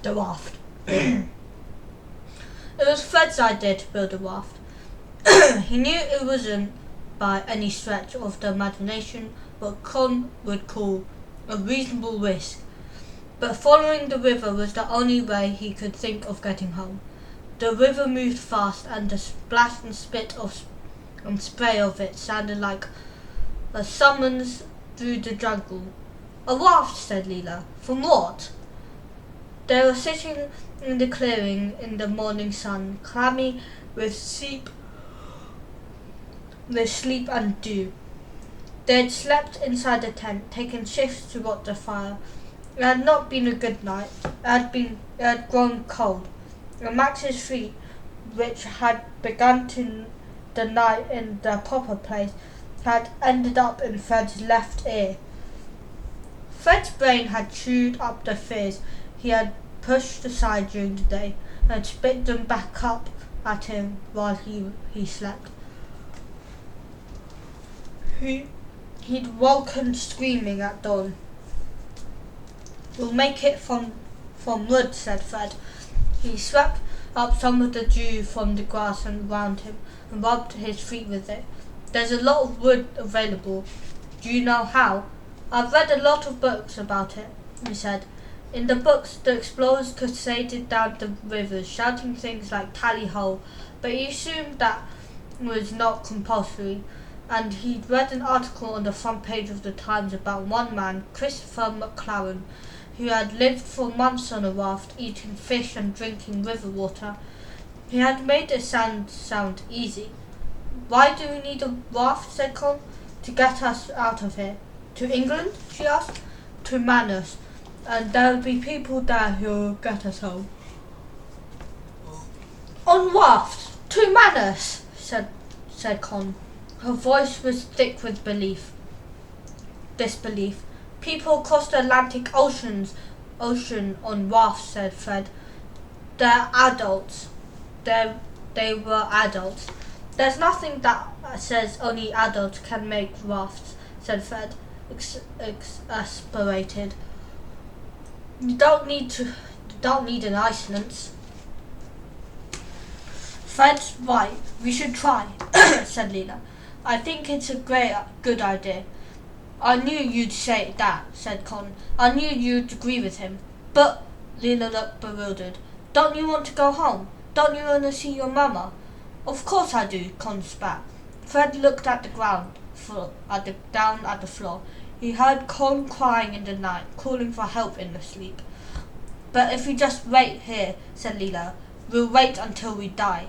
The raft. It was Fred's idea to build a raft. He knew it wasn't, by any stretch of the imagination, what Con would call a reasonable risk, but following the river was the only way he could think of getting home. The river moved fast, and the splash and spit and spray of it sounded like a summons through the jungle. "A raft," said Leela. "From what?" They were sitting in the clearing in the morning sun, clammy with sleep and dew. They had slept inside the tent, taken shifts to watch the fire. It had not been a good night. It had grown cold, and Max's feet, which had begun the night in the proper place, had ended up in Fred's left ear. Fred's brain had chewed up the fears he had pushed aside during the day, and spit them back up at him while he slept. He'd woken screaming at dawn. "We'll make it from wood," said Fred. He swept up some of the dew from the grass around him and rubbed his feet with it. "There's a lot of wood available. Do you know how?" "I've read a lot of books about it," he said. In the books, the explorers crusaded down the rivers, shouting things like tally-ho, but he assumed that was not compulsory, and he'd read an article on the front page of the Times about one man, Christopher McLaren, who had lived for months on a raft, eating fish and drinking river water. He had made it sound easy. "Why do we need a raft?" said Con. "To get us out of here." "To England?" she asked. "To Manus, and there'll be people there who'll get us home." "On raft? To Manus?" said Con. Her voice was thick with disbelief. "People across the Atlantic Ocean on rafts," said Fred. "They're adults. They were adults." "There's nothing that says only adults can make rafts," said Fred, exasperated. You don't need an license." "Fred's right. We should try," said Leela. "I think it's a good idea." "I knew you'd say that," said Con. "I knew you'd agree with him." "But," Leela looked bewildered, "don't you want to go home? Don't you want to see your mama?" "Of course I do," Con spat. Fred looked at the ground, down at the floor. He heard Con crying in the night, calling for help in the sleep. "But if we just wait here," said Leela, "we'll wait until we die.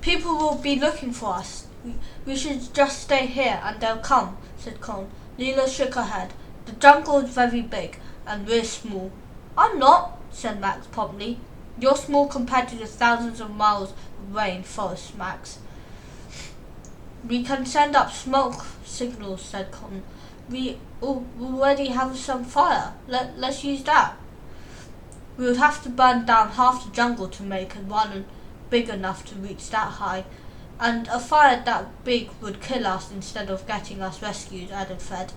People will be looking for us. We should just stay here and they'll come," said Con. Leela shook her head. "The jungle is very big and we're small." "I'm not," said Max promptly. "You're small compared to the thousands of miles of rainforest, Max." "We can send up smoke signals," said Con. "We already have some fire. Let's use that." "We would have to burn down half the jungle to make one big enough to reach that high, and a fire that big would kill us instead of getting us rescued," added Fred.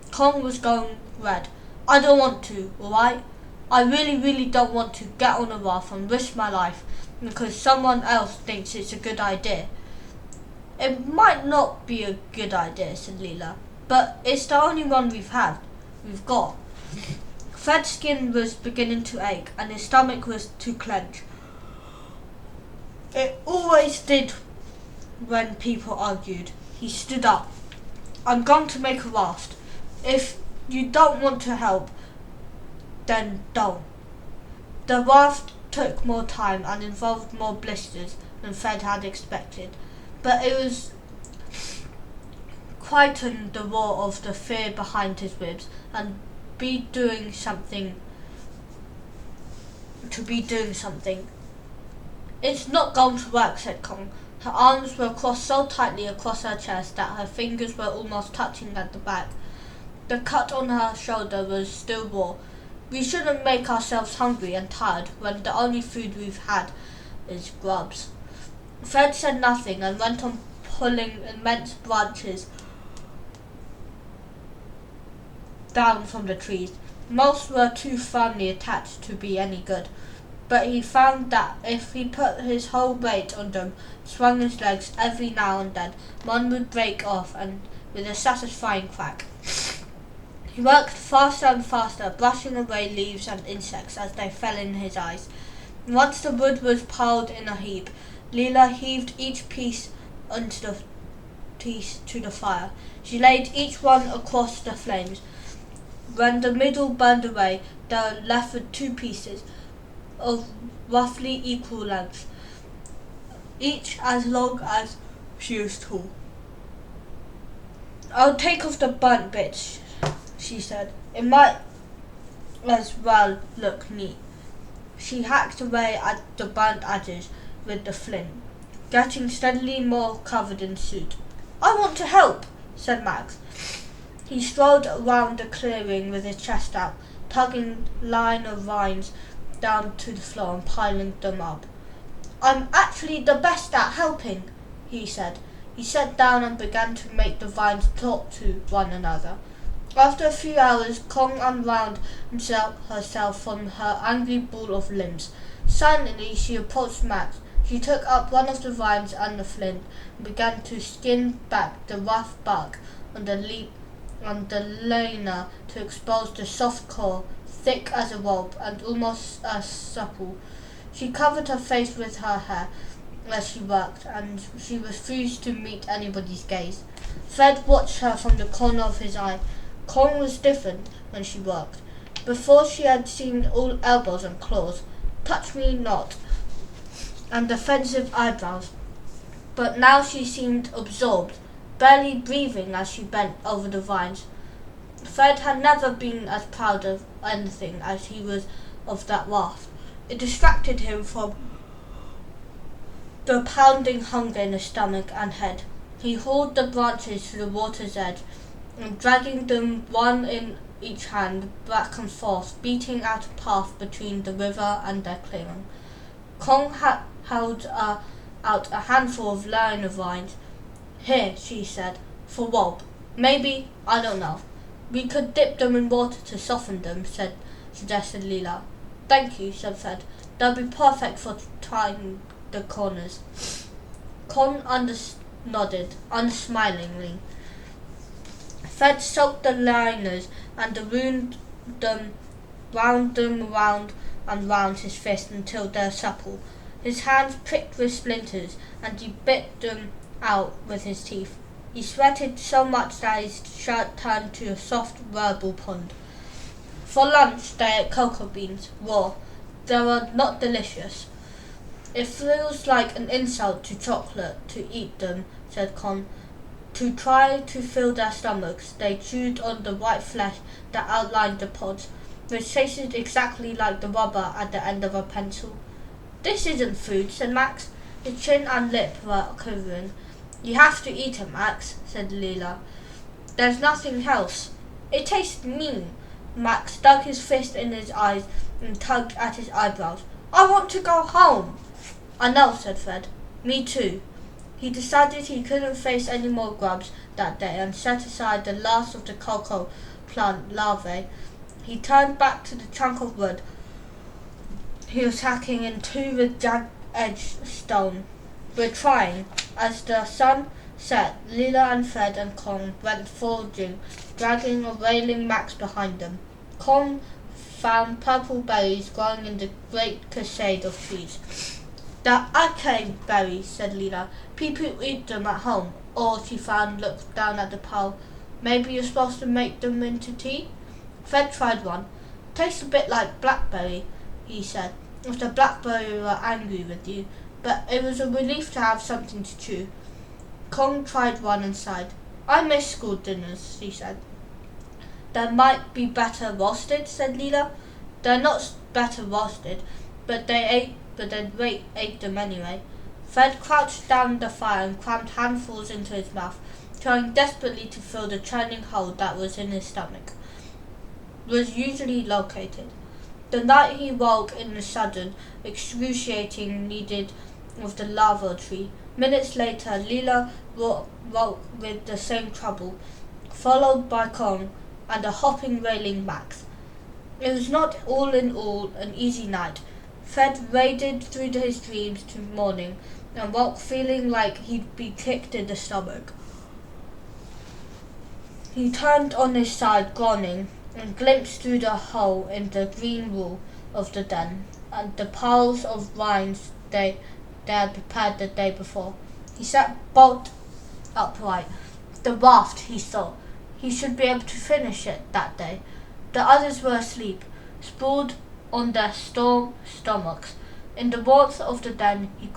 Con was going red. "I don't want to, alright? I really don't want to get on a raft and risk my life because someone else thinks it's a good idea." "It might not be a good idea," said Leela, "but it's the only one we've got." Fred's skin was beginning to ache and his stomach was to clench. It always did when people argued. He stood up. "I'm going to make a raft. If you don't want to help, then don't." The raft took more time and involved more blisters than Fred had expected, but it was quietened the roar of the fear behind his ribs and to be doing something. "It's not going to work," said Con. Her arms were crossed so tightly across her chest that her fingers were almost touching at the back. The cut on her shoulder was still raw. "We shouldn't make ourselves hungry and tired when the only food we've had is grubs." Fred said nothing and went on pulling immense branches down from the trees. Most were too firmly attached to be any good, but he found that if he put his whole weight on them, swung his legs every now and then, one would break off and with a satisfying crack. He worked faster and faster, brushing away leaves and insects as they fell in his eyes. Once the wood was piled in a heap, Leela heaved each piece to the fire. She laid each one across the flames. When the middle burned away, there were left with 2 pieces of roughly equal length, each as long as she was tall. "I'll take off the burnt bits," she said. "It might as well look neat." She hacked away at the burnt edges with the flint, getting steadily more covered in soot. "I want to help," said Max. He strolled around the clearing with his chest out, tugging line of vines down to the floor and piling them up. "I'm actually the best at helping," he said. He sat down and began to make the vines talk to one another. After a few hours, Kong unwound herself from her angry ball of limbs. Silently, she approached Max. She took up one of the vines and the flint and began to skin back the rough bark on the liner to expose the soft core, thick as a rope and almost as supple. She covered her face with her hair as she worked, and she refused to meet anybody's gaze. Fred watched her from the corner of his eye. Kong was different when she worked. Before she had seemed all elbows and claws, touch me not, and defensive eyebrows. But now she seemed absorbed, barely breathing as she bent over the vines. Fred had never been as proud of anything as he was of that raft. It distracted him from the pounding hunger in his stomach and head. He hauled the branches to the water's edge, and dragging them one in each hand back and forth, beating out a path between the river and their clearing. Kong held out a handful of liner vines. "Here," she said, "for Wob. Maybe, I don't know. We could dip them in water to soften them," suggested Leela. "Thank you," said Fred. "They'll be perfect for tying the corners." Kong nodded unsmilingly. Fred soaked the liners and wound them round and round his fist until they were supple. His hands pricked with splinters, and he bit them out with his teeth. He sweated so much that his shirt turned to a soft verbal pond. For lunch they ate cocoa beans, raw. They were not delicious. "It feels like an insult to chocolate to eat them," said Con. To try to fill their stomachs, they chewed on the white flesh that outlined the pods, which tasted exactly like the rubber at the end of a pencil. "This isn't food," said Max. His chin and lip were quivering. "You have to eat it, Max," said Leela. "There's nothing else." "It tastes mean." Max dug his fist in his eyes and tugged at his eyebrows. "I want to go home." "I know," said Fred. "Me too." He decided he couldn't face any more grubs that day and set aside the last of the cocoa plant larvae. He turned back to the chunk of wood he was hacking into with jagged-edged stone. "We're trying." As the sun set, Leela and Fred and Kong went foraging, dragging a wailing Max behind them. Kong found purple berries growing in the great cascade of trees. "They're acai berries," said Leela. "People eat them at home." Or, she looked down at the pile. "Maybe you're supposed to make them into tea?" Fred tried one. "Tastes a bit like blackberry," he said, "if the blackberry were angry with you. But it was a relief to have something to chew." Kong tried one and sighed. "I miss school dinners," she said. "They might be better roasted," said Leela. "They're not better roasted, but they'd ate them anyway." Fred crouched down the fire and crammed handfuls into his mouth, trying desperately to fill the churning hole that was in his stomach. Was usually located. The night he woke in the sudden, excruciating need of the lava tree. Minutes later, Leela woke with the same trouble, followed by Kong and a hopping, railing Max. It was not all in all an easy night. Fred waded through his dreams to morning and woke feeling like he'd be kicked in the stomach. He turned on his side, groaning, and glimpsed through the hole in the green wall of the den and the piles of vines they had prepared the day before. He sat bolt upright. The raft, he thought. He should be able to finish it that day. The others were asleep, sprawled on their stomachs. In the warmth of the den, he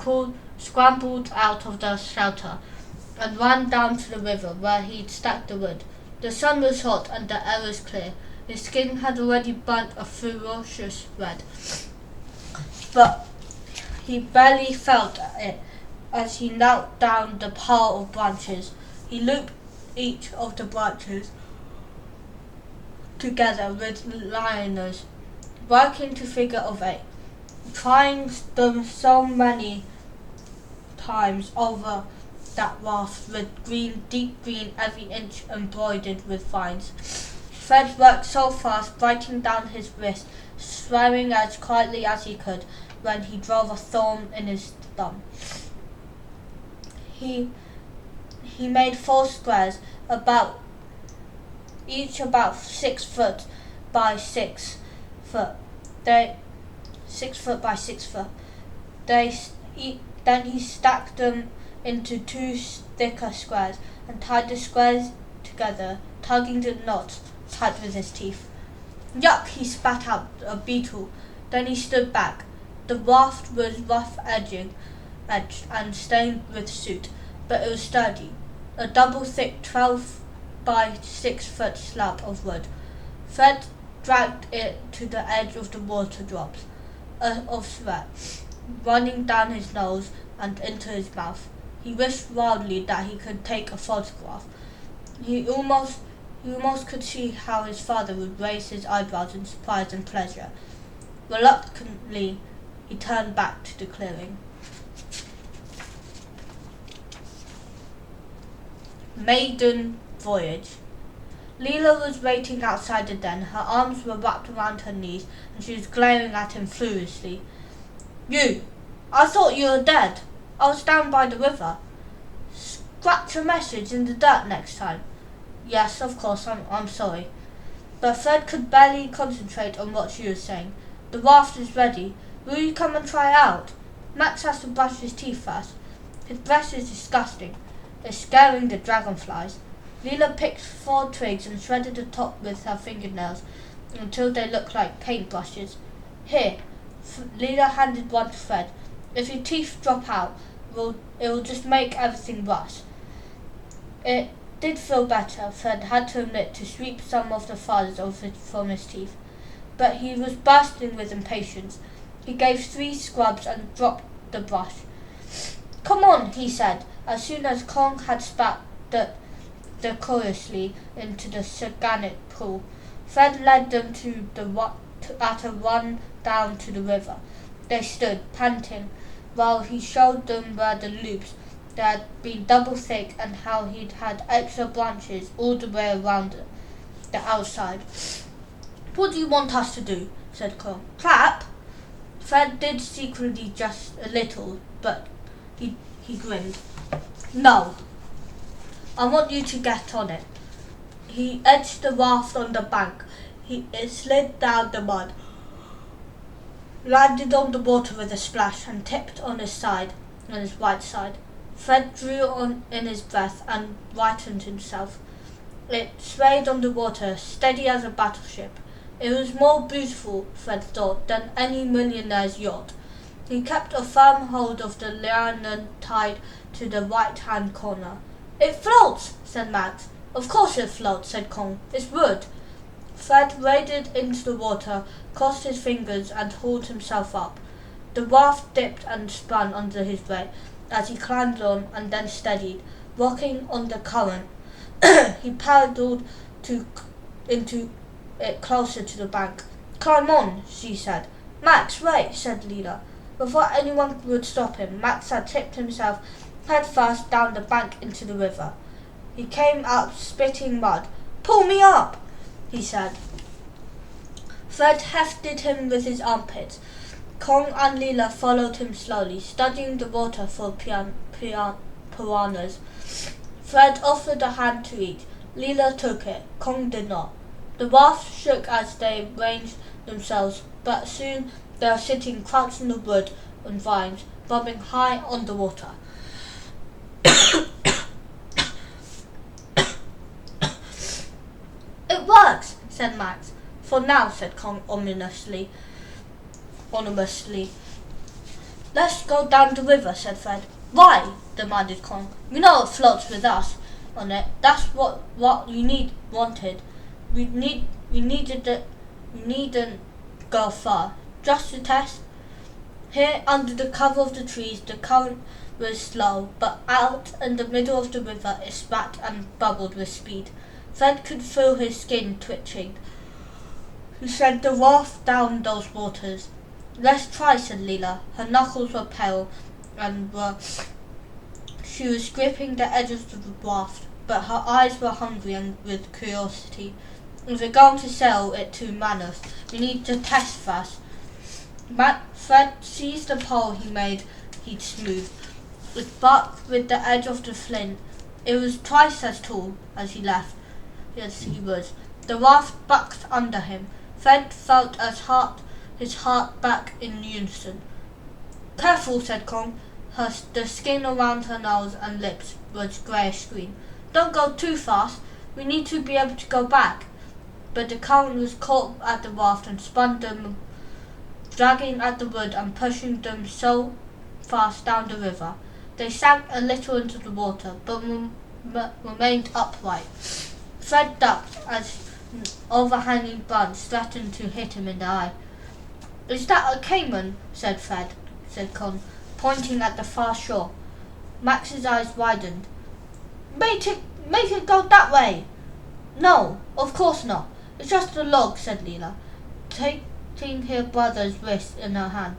scrambled out of the shelter and ran down to the river where he'd stacked the wood. The sun was hot and the air was clear. His skin had already burnt a ferocious red, but he barely felt it as he knelt down the pile of branches. He looped each of the branches together with liners, working to figure of 8, trying them so many times over that raft with deep green, every inch embroidered with vines. Fred worked so fast, biting down his wrist, swearing as quietly as he could when he drove a thorn in his thumb. He made 4 squares, each about 6 foot by 6 foot. 6 foot by 6 foot. Then he stacked them into 2 thicker squares and tied the squares together, tugging the knots tight with his teeth. Yuck! He spat out a beetle. Then he stood back. The raft was rough-edged and stained with soot, but it was sturdy. A double thick 12 by 6 foot slab of wood. Fred dragged it to the edge of the water, drops of sweat running down his nose and into his mouth. He wished wildly that he could take a photograph. He almost could see how his father would raise his eyebrows in surprise and pleasure. Reluctantly, he turned back to the clearing. Maiden voyage. Leela was waiting outside the den. Her arms were wrapped around her knees and she was glaring at him furiously. You! I thought you were dead. I was down by the river. Scratch a message in the dirt next time. Yes, of course, I'm sorry. But Fred could barely concentrate on what she was saying. The raft is ready. Will you come and try out? Max has to brush his teeth first. His breath is disgusting. It's scaring the dragonflies. Leela picked 4 twigs and shredded the top with her fingernails until they looked like paintbrushes. Here, Leela handed one to Fred. If your teeth drop out, it will just make everything worse. It did feel better, Fred had to admit, to sweep some of the fuzz from his teeth. But he was bursting with impatience. He gave 3 scrubs and dropped the brush. Come on, he said, as soon as Kong had spat decorously into the Saganic pool. Fred led them at a run down to the river. They stood, panting, while he showed them where the loops that had been double thick and how he'd had extra branches all the way around the outside. What do you want us to do? Said Kong. Clap? Fred did secretly just a little, but he grinned. No. I want you to get on it. He edged the raft on the bank. It slid down the mud, landed on the water with a splash, and tipped on his right side. Fred drew in his breath and rightened himself. It swayed on the water, steady as a battleship. It was more beautiful, Fred thought, than any millionaire's yacht. He kept a firm hold of the liane tied to the right-hand corner. It floats, said Max. Of course it floats, said Kong. It's wood. Fred waded into the water, crossed his fingers, and hauled himself up. The raft dipped and spun under his weight as he climbed on and then steadied, rocking on the current. He paddled into it closer to the bank. Climb on, she said. Max, wait, said Leela. Before anyone would stop him, Max had tipped himself head first down the bank into the river. He came up spitting mud. Pull me up, he said. Fred hefted him with his armpits. Kong and Leela followed him slowly, studying the water for piranhas. Fred offered a hand to each. Leela took it. Kong did not. The raft shook as they ranged themselves, but soon they were sitting crouched in the wood and vines, bobbing high on the water. It works, said Max. For now, said Kong ominously. Let's go down the river, said Fred. Why? Demanded Kong. You know it floats with us on it. That's what you wanted. We needn't go far. Just to test. Here under the cover of the trees the current was slow, but out in the middle of the river it spat and bubbled with speed. Fred could feel his skin twitching. He sent the raft down those waters. Let's try, said Leela. Her knuckles were pale and she was gripping the edges of the raft, but her eyes were hungry and with curiosity. If we're going to sail it to Manus, we need to test first. Fred seized the pole he'd smoothed. It barked with the edge of the flint. It was twice as tall as he was. The raft bucked under him. Fred felt his heart back in unison. Careful, said Kong. The skin around her nose and lips was greyish green. Don't go too fast. We need to be able to go back. But the current was caught at the raft and spun them, dragging at the wood and pushing them so fast down the river. They sank a little into the water, but remained upright. Fred ducked as an overhanging branch threatened to hit him in the eye. Is that a caiman? said Kong, pointing at the far shore. Max's eyes widened. Make it go that way. No, of course not. It's just a log, said Leela, taking her brother's wrist in her hand.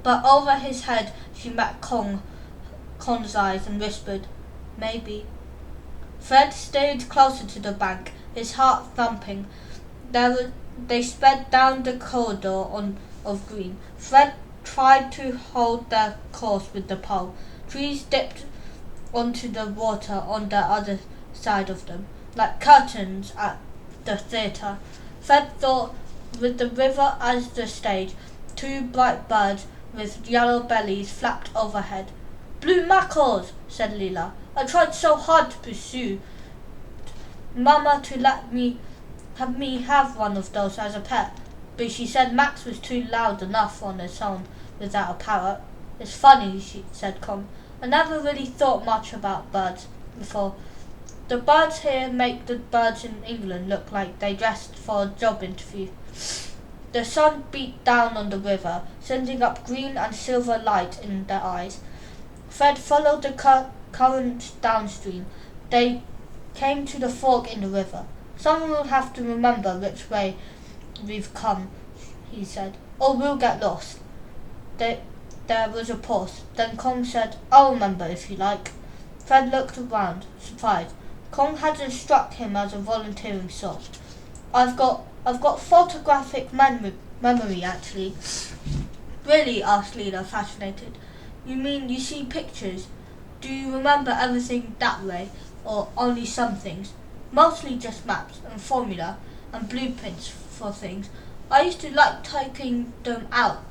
But over his head she met Kong's eyes and whispered, Maybe. Fred stayed closer to the bank, his heart thumping. They sped down the corridor of green. Fred tried to hold their course with the pole. Trees dipped onto the water on the other side of them, like curtains at the theatre. Fred thought, with the river as the stage, two bright birds with yellow bellies flapped overhead. Blue mackerels, said Leela. I tried so hard to pursue Mama to let me have one of those as a pet, but she said Max was too loud enough on its own without a parrot. It's funny, said Kong. I never really thought much about birds before. The birds here make the birds in England look like they dressed for a job interview. The sun beat down on the river, sending up green and silver light in their eyes. Fred followed the current downstream. They came to the fork in the river. Someone will have to remember which way we've come, he said, or we'll get lost. There was a pause. Then Kong said, I'll remember if you like. Fred looked around, surprised. Kong hadn't struck him as a volunteering sort. I've got photographic memory, actually. Really? Asked Leela, fascinated. You mean you see pictures? Do you remember everything that way, or only some things? Mostly just maps and formula and blueprints for things. I used to like typing them out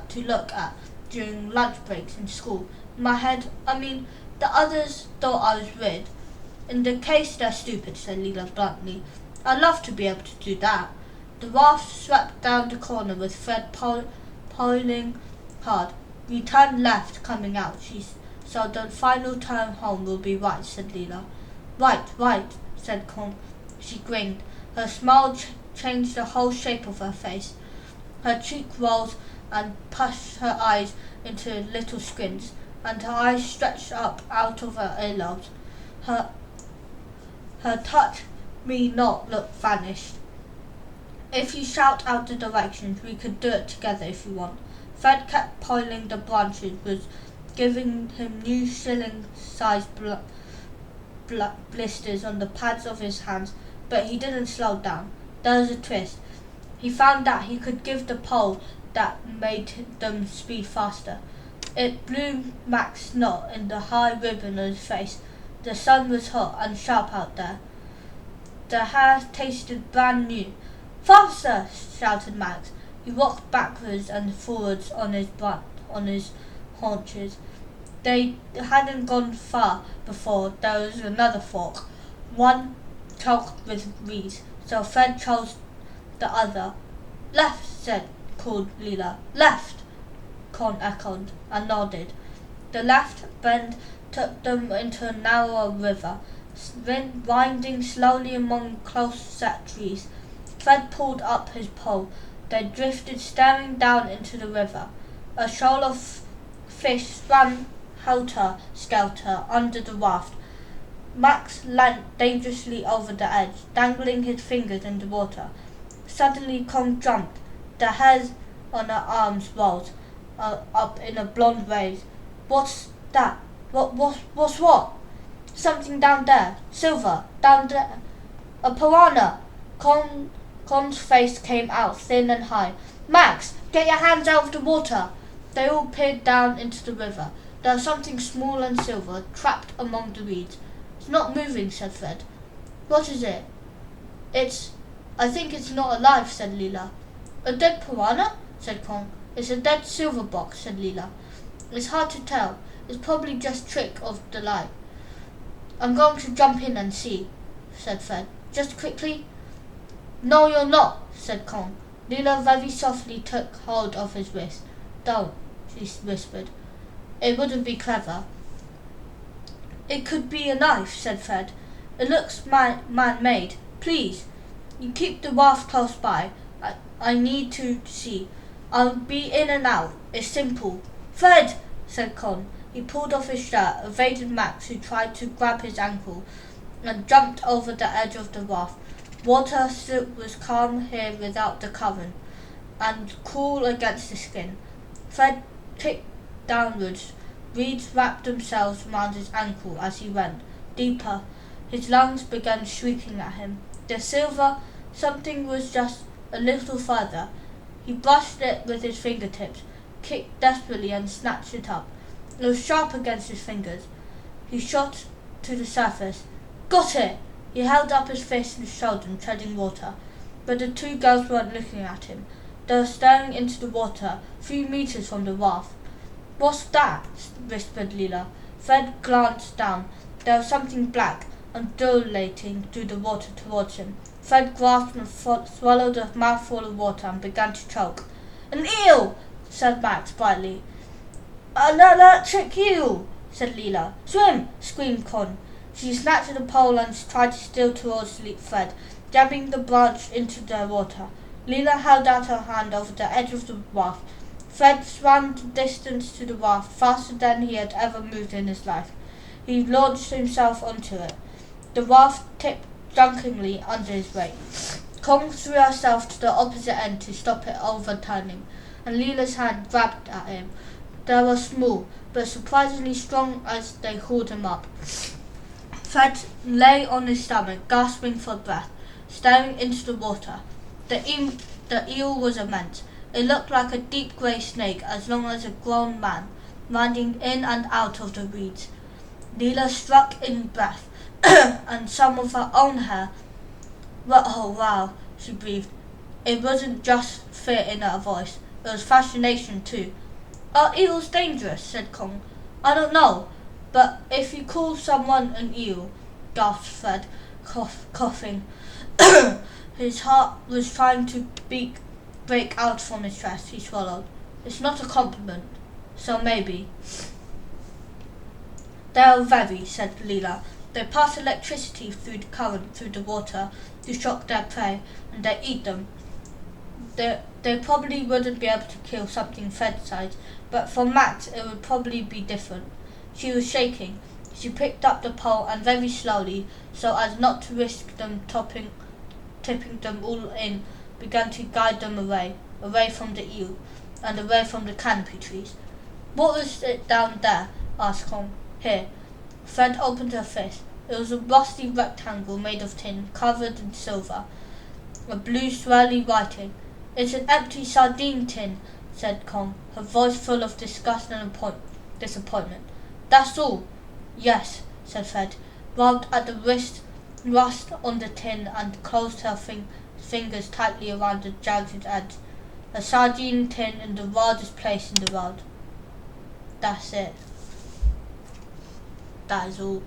to look at during lunch breaks in school. In my head, the others thought I was weird. In the case, they're stupid, said Leela bluntly. I'd love to be able to do that. The raft swept down the corner with Fred pulling hard. We turned left coming out, so the final turn home will be right, said Leela. Right, said Kong. She grinned. Her smile changed the whole shape of her face. Her cheek rose and pushed her eyes into little squints, and her eyes stretched up out of her earlobes. Her touch me not look vanished. If you shout out the directions, we could do it together if you want. Fred kept piling the branches, was giving him new shilling-sized blisters on the pads of his hands, but he didn't slow down. There was a twist. He found that he could give the pole that made them speed faster. It blew Mac's snot in the high ribbon on his face. The sun was hot and sharp out there. The hair tasted brand new. Faster! Shouted Max. He walked backwards and forwards on his haunches. They hadn't gone far before there was another fork, one choked with reeds, so Fred chose the other. Left, called Leela. Left, Con echoed and nodded. The left bend took them into a narrower river, winding slowly among close-set trees. Fred pulled up his pole. They drifted staring down into the river. A shoal of fish swam helter-skelter under the raft. Max leant dangerously over the edge, dangling his fingers in the water. Suddenly Kong jumped. The hairs on her arms rose up in a blonde wave. What's that? What's what? Something down there. Silver. Down there. A piranha. Kong's face came out thin and high. Max, get your hands out of the water. They all peered down into the river. There was something small and silver trapped among the reeds. It's not moving, said Fred. What is it? I think it's not alive, said Leela. A dead piranha? Said Kong. It's a dead silver box, said Leela. It's hard to tell. It's probably just trick of the light. I'm going to jump in and see, said Fred. Just quickly. No, you're not, said Kong. Leela very softly took hold of his wrist. Don't, she whispered. It wouldn't be clever. It could be a knife, said Fred. It looks man-made. Please, you keep the raft close by. I need to see. I'll be in and out. It's simple. Fred, said Con. He pulled off his shirt, evaded Max, who tried to grab his ankle, and jumped over the edge of the raft. Water was calm here without the current, and cool against the skin. Fred ticked downwards. Reeds wrapped themselves round his ankle as he went deeper. His lungs began shrieking at him. The silver something was just a little further. He brushed it with his fingertips, kicked desperately and snatched it up. It was sharp against his fingers. He shot to the surface. Got it! He held up his fist and showed them, treading water. But the two girls weren't looking at him. They were staring into the water, 3 meters from the raft. What's that? Whispered Leela. Fred glanced down. There was something black, undulating through the water towards him. Fred grasped and swallowed a mouthful of water and began to choke. An eel! Said Max brightly. An electric eel! Said Leela. Swim! Screamed Con. She snatched at the pole and tried to steal towards Fred, jabbing the branch into the water. Leela held out her hand over the edge of the raft. Fred swam the distance to the raft faster than he had ever moved in his life. He launched himself onto it. The raft tipped drunkenly under his weight. Kong threw herself to the opposite end to stop it overturning, and Leela's hand grabbed at him. They were small, but surprisingly strong as they hauled him up. Fred lay on his stomach, gasping for breath, staring into the water. The eel was immense. It looked like a deep grey snake, as long as a grown man, winding in and out of the reeds. Leela struck in breath, and some of her own hair. Oh, wow, she breathed. It wasn't just fear in her voice. It was fascination, too. Are eels dangerous? Said Kong. I don't know, but if you call someone an eel, gasped Fred, coughing. His heart was trying to break out from his chest. He swallowed. It's not a compliment, so maybe. They are very, said Leela. They pass electricity through the current through the water to shock their prey, and they eat them. They probably wouldn't be able to kill something Fred-sized, but for Max it would probably be different. She was shaking. She picked up the pole and very slowly, so as not to risk them tipping them all in, began to guide them away from the eel, and away from the canopy trees. What was it down there? Asked Kong. Here. Fred opened her fist. It was a rusty rectangle made of tin, covered in silver. A blue swirly writing. It's an empty sardine tin, said Con, her voice full of disgust and disappointment. That's all. Yes, said Fred, rubbed at the rust on the tin and closed her fingers tightly around the jagged edge. A sardine tin in the wildest place in the world. That's it. That is all.